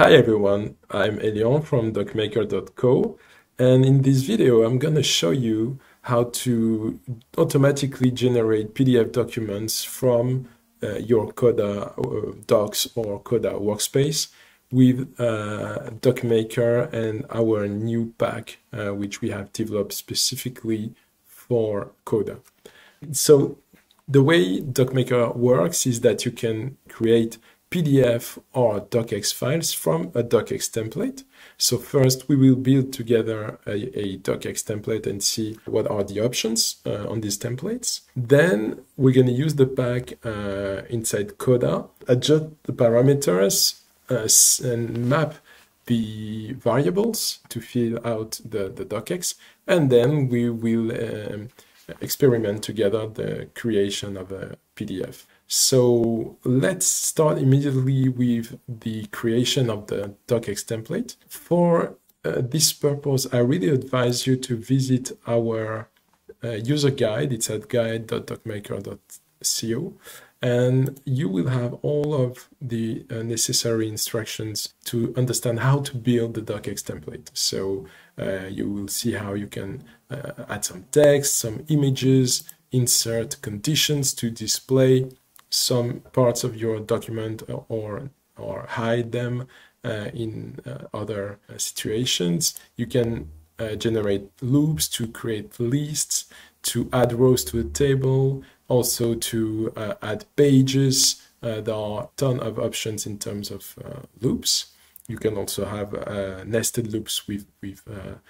Hi everyone, I'm Elion from docMaker.co, and in this video I'm going to show you how to automatically generate PDF documents from your Coda Docs or Coda workspace with docMaker and our new pack which we have developed specifically for Coda. So the way docMaker works is that you can create PDF or DOCX files from a DOCX template. So first we will build together a DOCX template and see what are the options on these templates. Then we're going to use the pack inside Coda, adjust the parameters and map the variables to fill out the DOCX, and then we will experiment together the creation of a PDF. So let's start immediately with the creation of the DOCX template. For this purpose, I really advise you to visit our user guide. It's at guide.docmaker.co, and you will have all of the necessary instructions to understand how to build the DOCX template. So you will see how you can add some text, some images, insert conditions to display some parts of your document or hide them in other situations. You can generate loops to create lists, to add rows to a table, also to add pages. There are a ton of options in terms of loops. You can also have nested loops with the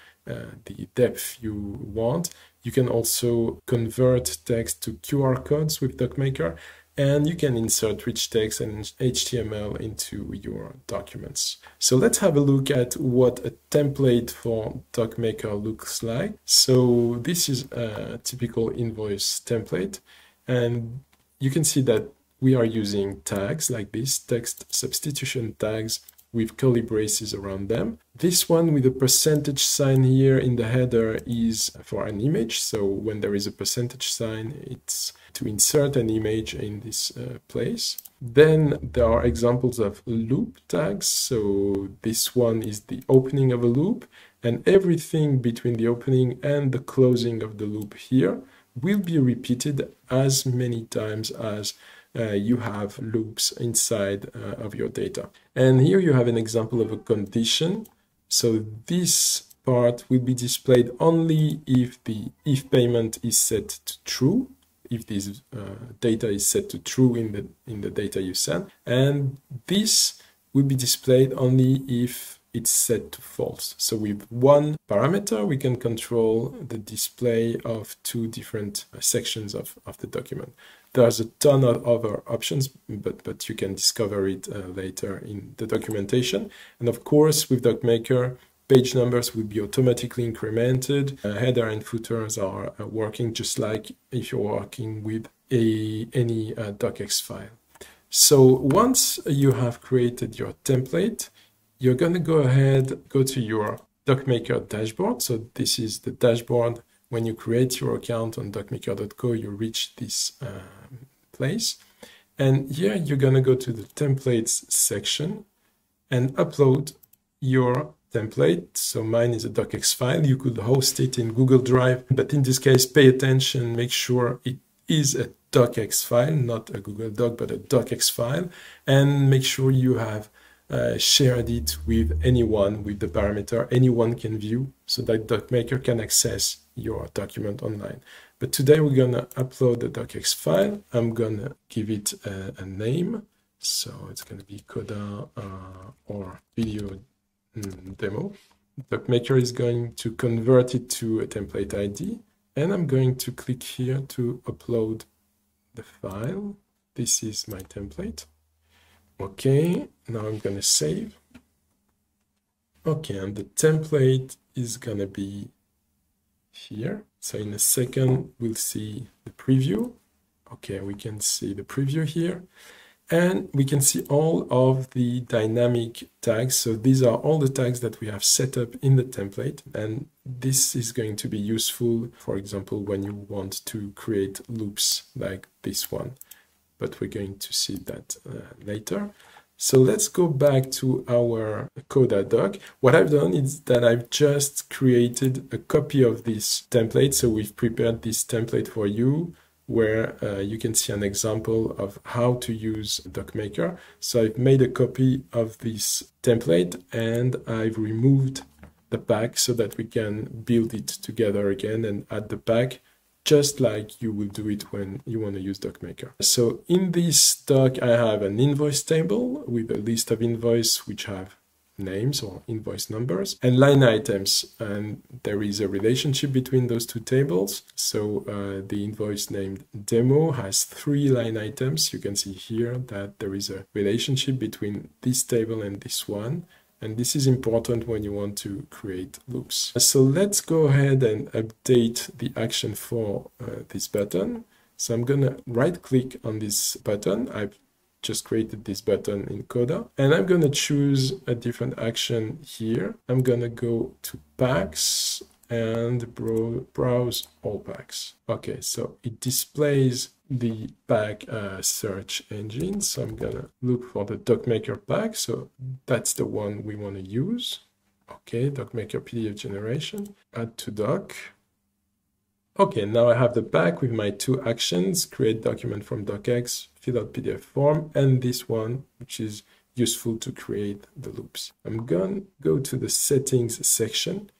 depth you want. You can also convert text to QR codes with docMaker, and you can insert rich text and HTML into your documents. So let's have a look at what a template for docMaker looks like. So this is a typical invoice template, and you can see that we are using tags like this, text substitution tags with curly braces around them. This one with a percentage sign here in the header is for an image. So when there is a percentage sign, it's to insert an image in this place. Then there are examples of loop tags. So this one is the opening of a loop, and everything between the opening and the closing of the loop here will be repeated as many times as you have loops inside of your data. And here you have an example of a condition. So this part will be displayed only if the if payment is set to true, if this data is set to true in the data you send, and this will be displayed only if it's set to false. So with one parameter, we can control the display of two different sections of the document. There's a ton of other options, but you can discover it later in the documentation. And of course, with docMaker, page numbers will be automatically incremented. Header and footers are working just like if you're working with any DOCX file. So once you have created your template, you're going to go ahead, go to your docMaker dashboard. So this is the dashboard. When you create your account on docmaker.co, you reach this place. And here you're going to go to the templates section and upload your template. So mine is a DOCX file. You could host it in Google Drive, but in this case, pay attention, make sure it is a DOCX file, not a Google Doc, but a DOCX file, and make sure you have shared it with anyone with the parameter anyone can view, so that docMaker can access your document online. But today we're going to upload the DOCX file. I'm going to give it a name. So it's going to be Coda or video demo. docMaker is going to convert it to a template ID, and I'm going to click here to upload the file. This is my template. Okay, now I'm going to save. Okay, and the template is going to be here. So in a second, we'll see the preview. Okay, we can see the preview here. And we can see all of the dynamic tags. So these are all the tags that we have set up in the template. And this is going to be useful, for example, when you want to create loops like this one. But we're going to see that later. So let's go back to our Coda doc. What I've done is that I've just created a copy of this template. So we've prepared this template for you where you can see an example of how to use docMaker. So I've made a copy of this template and I've removed the back so that we can build it together again and add the back just like you will do it when you want to use docMaker. So in this doc, I have an invoice table with a list of invoices which have names or invoice numbers and line items. And there is a relationship between those two tables. So the invoice named demo has 3 line items. You can see here that there is a relationship between this table and this one. And this is important when you want to create loops. So let's go ahead and update the action for this button. So I'm gonna right click on this button. I've just created this button in Coda and I'm gonna choose a different action here. I'm gonna go to packs and browse all packs. Okay, so it displays the pack search engine. So I'm gonna look for the docMaker pack. So that's the one we want to use. Okay, docMaker PDF generation, add to doc. Okay, now I have the pack with my 2 actions, create document from docX, fill out PDF form, and this one, which is useful to create the loops. I'm gonna go to the settings section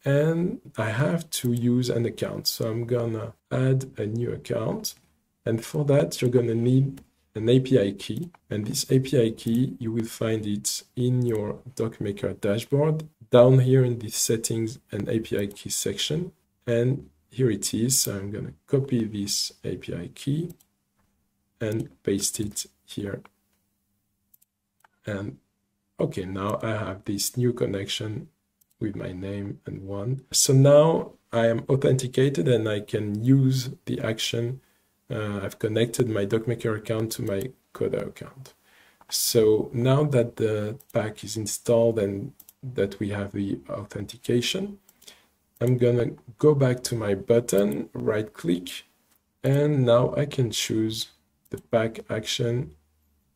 and I have to use an account. So I'm gonna add a new account. And for that, you're going to need an API key. And this API key, you will find it in your docMaker dashboard down here in the settings and API key section. And here it is. So I'm going to copy this API key and paste it here. And okay, now I have this new connection with my name and one. So now I am authenticated and I can use the action. I've connected my docMaker account to my Coda account. So now that the pack is installed and that we have the authentication, I'm gonna go back to my button, right click, and now I can choose the pack action,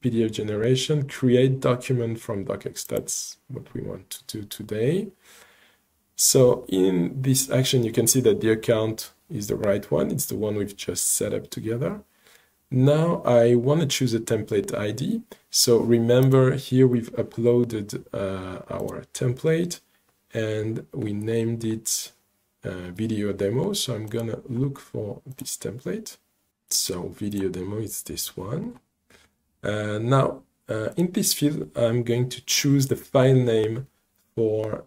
PDF generation, create document from docX. That's what we want to do today. So in this action, you can see that the account is the right one. It's the one we've just set up together. Now I want to choose a template ID. So remember here we've uploaded our template and we named it video demo. So I'm going to look for this template. So video demo is this one. Now in this field, I'm going to choose the file name for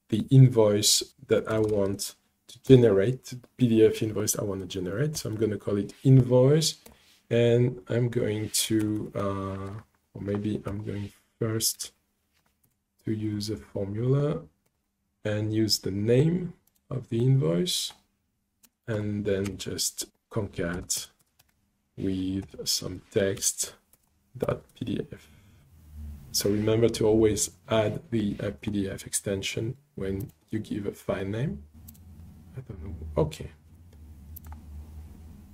the invoice that I want to generate, the PDF invoice I want to generate. So I'm going to call it invoice and I'm going to, or maybe I'm going first to use a formula and use the name of the invoice and then just concat with some text.pdf. So remember to always add the PDF extension when you give a file name. I don't know. Okay.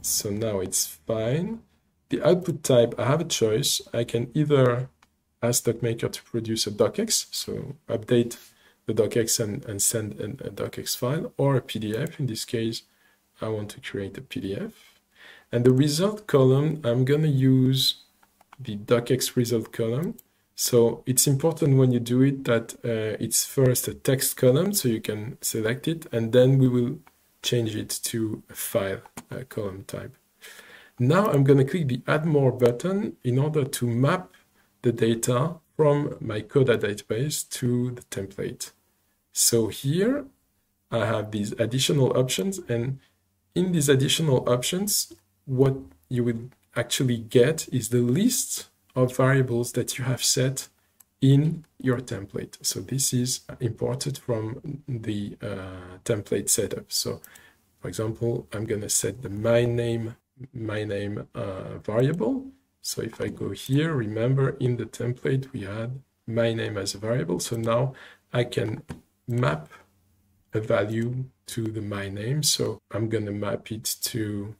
So now it's fine. The output type, I have a choice. I can either ask docMaker to produce a docx, so update the docx and send a docx file, or a PDF. In this case, I want to create a PDF. And the result column, I'm going to use the docx result column. So it's important when you do it that it's first a text column, so you can select it, and then we will change it to a file column type. Now I'm going to click the Add More button in order to map the data from my Coda database to the template. So here I have these additional options, and in these additional options, what you will actually get is the list of variables that you have set in your template. So this is imported from the template setup. So for example, I'm going to set the my name variable. So if I go here, remember in the template we had my name as a variable. So now I can map a value to the my name. So I'm going to map it to,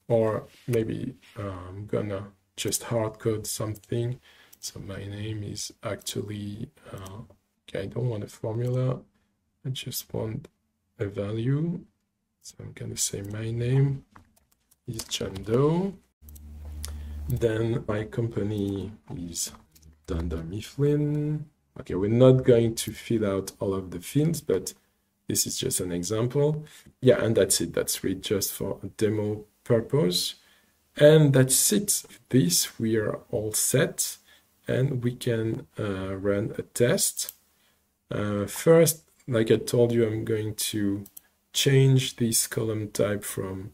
or maybe I'm going to just hard code something. So my name is actually, okay, I don't want a formula. I just want a value. So I'm going to say my name is John Doe. Then my company is Dunder Mifflin. Okay, we're not going to fill out all of the fields, but this is just an example. Yeah, and that's it. That's really just for a demo purpose. And that's it. With this, we are all set, and we can run a test. First, like I told you, I'm going to change this column type from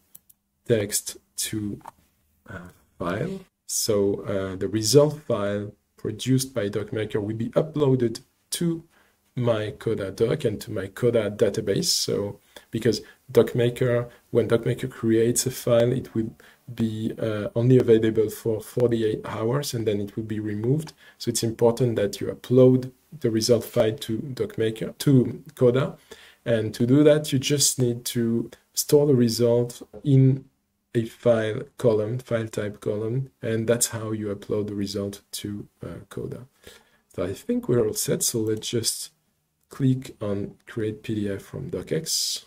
text to file. So the result file produced by docMaker will be uploaded to my Coda doc and to my Coda database. So because docMaker, when docMaker creates a file, it will be only available for 48 hours and then it will be removed. So it's important that you upload the result file to docMaker, to Coda. And to do that, you just need to store the result in a file column, file type column, and that's how you upload the result to Coda. So I think we're all set. So let's just click on Create PDF from docX.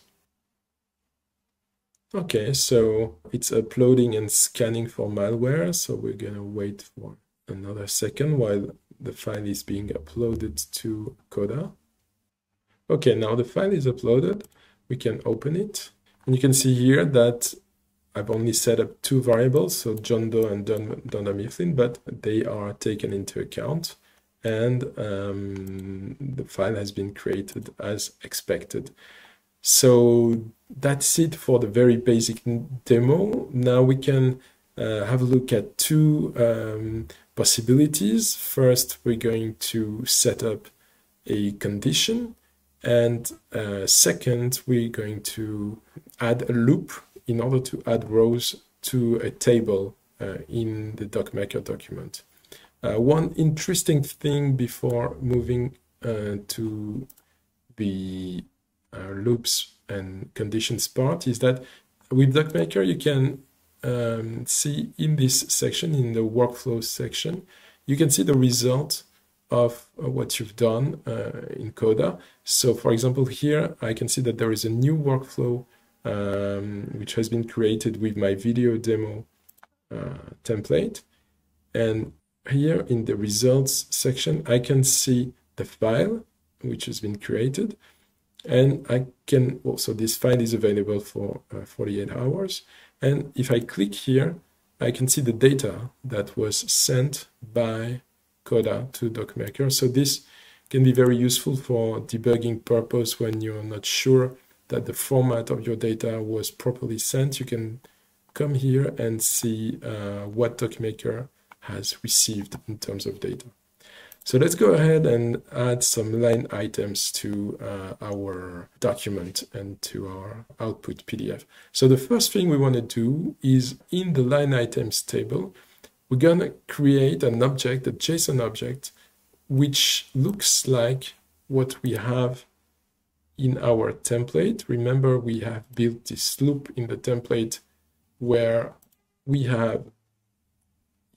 Okay, so it's uploading and scanning for malware. So we're gonna wait for another second while the file is being uploaded to Coda. Okay, now the file is uploaded. We can open it. And you can see here that I've only set up two variables, so John Doe and Dunder Mifflin, but they are taken into account. And the file has been created as expected. So that's it for the very basic demo. Now we can have a look at two possibilities. First, we're going to set up a condition. And second, we're going to add a loop in order to add rows to a table in the docMaker document. One interesting thing before moving to the loops and conditions part is that with docMaker you can see in this section, in the workflow section, you can see the result of what you've done in Coda. So for example, here I can see that there is a new workflow which has been created with my video demo template. And here in the results section, I can see the file which has been created. And I can also, this file is available for 48 hours. And if I click here, I can see the data that was sent by Coda to docMaker. So this can be very useful for debugging purpose when you're not sure that the format of your data was properly sent. You can come here and see what docMaker has received in terms of data. So let's go ahead and add some line items to our document and to our output PDF. So the first thing we want to do is in the line items table, we're going to create an object, a JSON object, which looks like what we have in our template. Remember, we have built this loop in the template where we have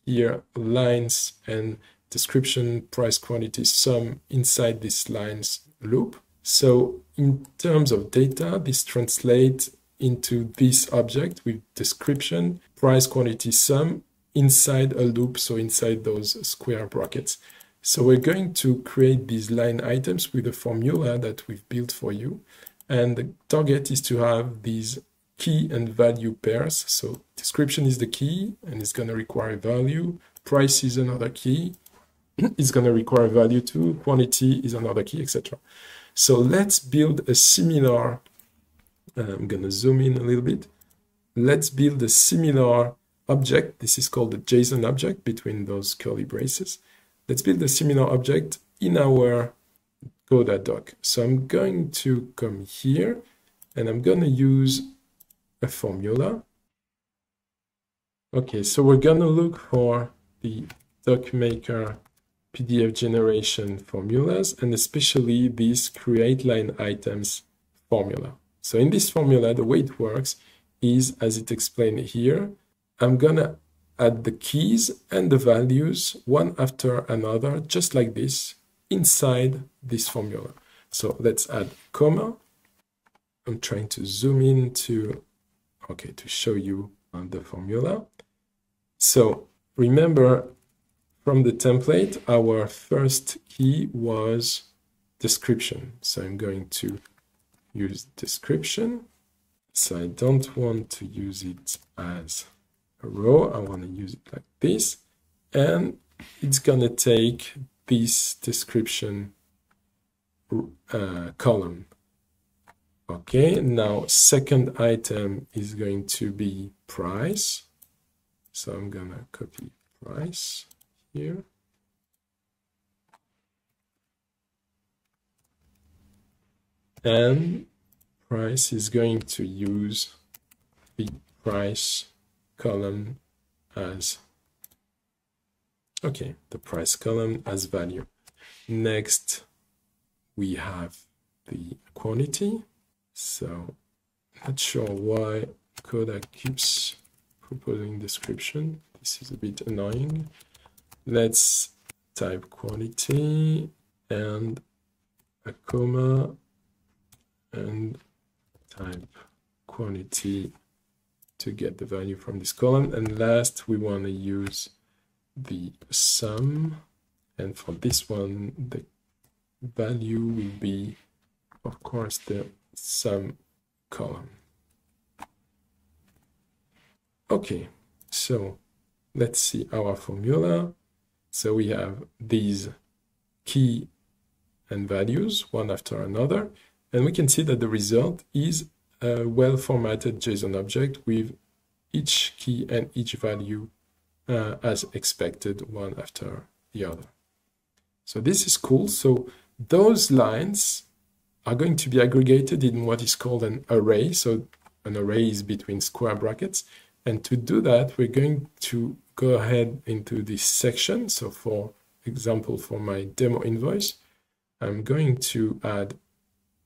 here lines and description, price, quantity, sum inside this lines loop. So in terms of data, this translates into this object with description, price, quantity, sum inside a loop, so inside those square brackets. So we're going to create these line items with a formula that we've built for you. And the target is to have these key and value pairs. So description is the key and it's going to require value. Price is another key. It's going to require value too. Quantity is another key, etc. So let's build a similar, I'm going to zoom in a little bit. Let's build a similar object. This is called the JSON object between those curly braces. Let's build a similar object in our Coda doc. So I'm going to come here and I'm going to use a formula. Okay, so we're going to look for the docMaker PDF generation formulas and especially this create line items formula. So in this formula, the way it works is as it explained here. I'm going to add the keys and the values one after another, just like this, inside this formula. So let's add comma. I'm trying to zoom in to show you the formula. So remember, from the template, our first key was description. So I'm going to use description. So I don't want to use it as a row. I want to use it like this. And it's going to take this description column. Okay, now second item is going to be price. So I'm going to copy price here. And price is going to use the price column as, okay, the price column as value. Next, we have the quantity. So not sure why Coda keeps proposing description. This is a bit annoying. Let's type quantity and a comma and type quantity to get the value from this column. And last, we want to use the sum. And for this one, the value will be, of course, the sum column. Okay, so let's see our formula. So we have these key and values one after another, and we can see that the result is a well-formatted JSON object with each key and each value as expected, one after the other. So this is cool. So those lines are going to be aggregated in what is called an array. So an array is between square brackets. And to do that, we're going to go ahead into this section. So for example, for my demo invoice, I'm going to add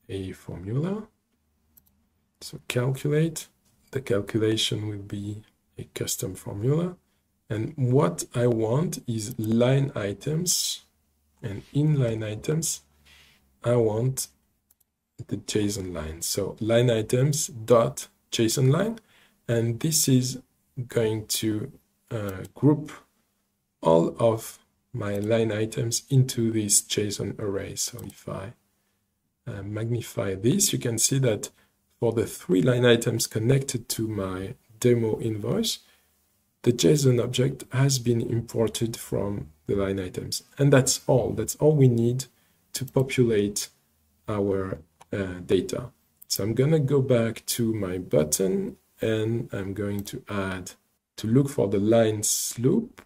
a formula. So calculate. The calculation will be a custom formula. And what I want is line items. And in line items, I want the JSON line. So line items dot JSON line. And this is going to group all of my line items into this JSON array. So if I magnify this, you can see that for the 3 line items connected to my demo invoice, the JSON object has been imported from the line items. And that's all. That's all we need to populate our data. So I'm going to go back to my button and I'm going to look for the lines loop.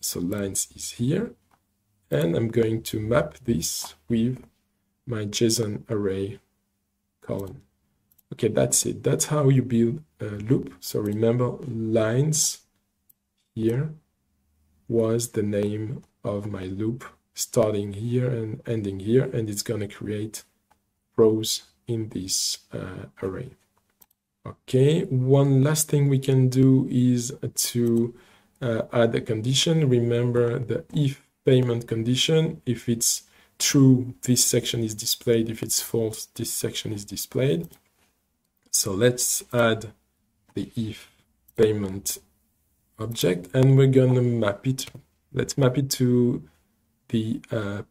So lines is here. And I'm going to map this with my JSON array column. Okay, that's it. That's how you build a loop. So remember, lines here was the name of my loop, starting here and ending here, and it's going to create rows in this array. Okay, one last thing we can do is to add a condition. Remember the if payment condition. If it's true, this section is displayed. If it's false, this section is displayed. So let's add the if payment object, and we're going to map it. Let's map it to the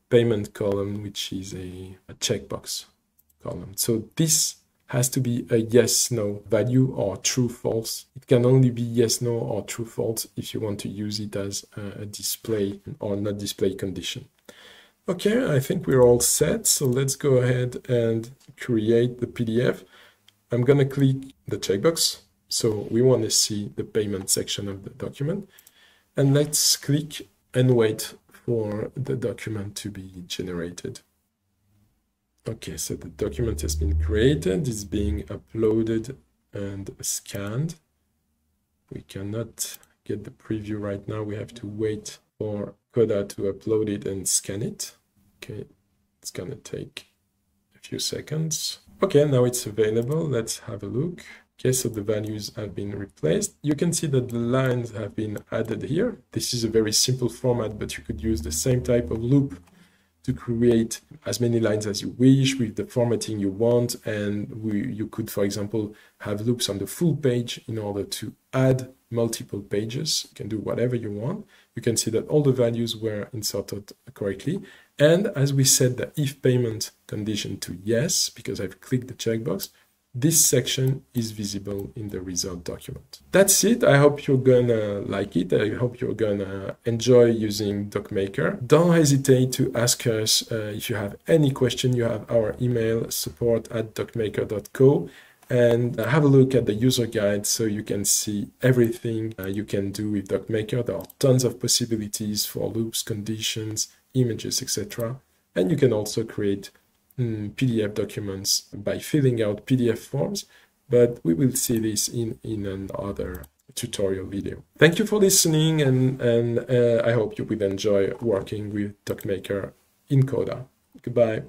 payment column, which is a checkbox column. So this has to be a yes, no value or true, false. It can only be yes, no or true, false if you want to use it as a display or not display condition. Okay, I think we're all set. So let's go ahead and create the PDF. I'm going to click the checkbox. So we want to see the payment section of the document. And let's click and wait for the document to be generated. Okay, so the document has been created, it's being uploaded and scanned. We cannot get the preview right now. We have to wait for Coda to upload it and scan it. Okay, it's gonna take a few seconds. Okay, now it's available. Let's have a look. Okay, so the values have been replaced. You can see that the lines have been added here. This is a very simple format, but you could use the same type of loop to create as many lines as you wish with the formatting you want. And you could, for example, have loops on the full page in order to add multiple pages. You can do whatever you want. You can see that all the values were inserted correctly. And as we set the if payment condition to yes, because I've clicked the checkbox, this section is visible in the result document. That's it. I hope you're gonna like it. I hope you're gonna enjoy using docMaker. Don't hesitate to ask us if you have any question. You have our email, support@docmaker.co, and have a look at the user guide so you can see everything you can do with docMaker. There are tons of possibilities for loops, conditions, images, etc. And you can also create PDF documents by filling out PDF forms, but we will see this in another tutorial video. Thank you for listening, and I hope you will enjoy working with docMaker in Coda. Goodbye.